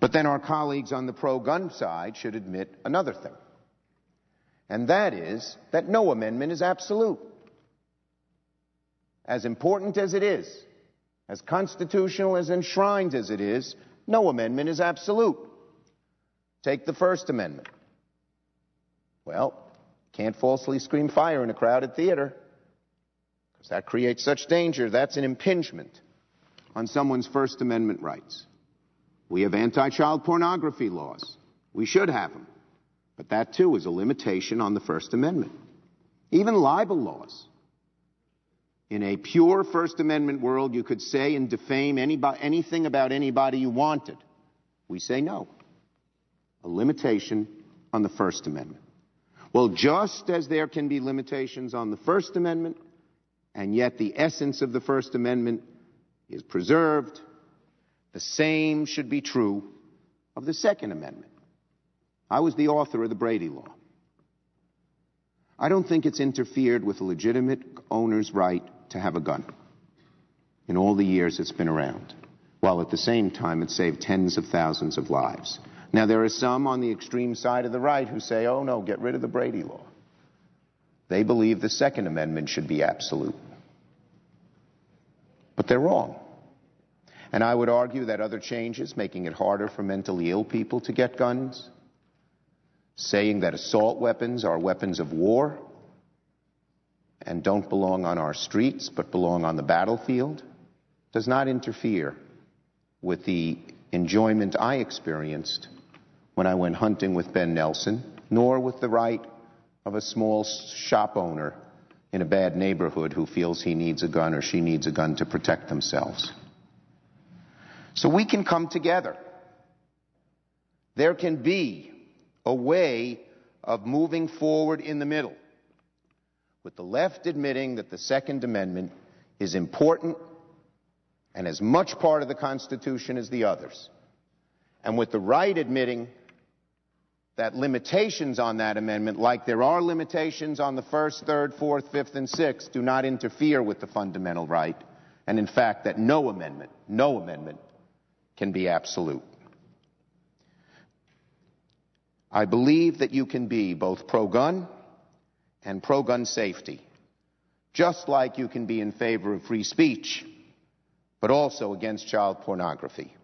But then our colleagues on the pro-gun side should admit another thing, and that is that no amendment is absolute. As important as it is, as constitutional, as enshrined as it is, no amendment is absolute. Take the First Amendment. Well, can't falsely scream fire in a crowded theater, because that creates such danger. That's an impingement on someone's First Amendment rights. We have anti-child pornography laws. We should have them. But that, too, is a limitation on the First Amendment. Even libel laws. In a pure First Amendment world, you could say and defame anything about anybody you wanted. We say no. A limitation on the First Amendment. Well, just as there can be limitations on the First Amendment, and yet the essence of the First Amendment is preserved, the same should be true of the Second Amendment. I was the author of the Brady Law. I don't think it's interfered with a legitimate owner's right to have a gun in all the years it's been around, while at the same time it saved tens of thousands of lives. Now, there are some on the extreme side of the right who say, oh no, get rid of the Brady Law. They believe the Second Amendment should be absolute. But they're wrong. And I would argue that other changes, making it harder for mentally ill people to get guns, saying that assault weapons are weapons of war and don't belong on our streets but belong on the battlefield, does not interfere with the enjoyment I experienced when I went hunting with Ben Nelson, nor with the right of a small shop owner in a bad neighborhood who feels he needs a gun or she needs a gun to protect themselves. So we can come together. There can be a way of moving forward in the middle, with the left admitting that the Second Amendment is important and as much part of the Constitution as the others, and with the right admitting that limitations on that amendment, like there are limitations on the First, Third, Fourth, Fifth, and Sixth, do not interfere with the fundamental right, and in fact that no amendment can be absolute. I believe that you can be both pro-gun and pro-gun safety, just like you can be in favor of free speech, but also against child pornography.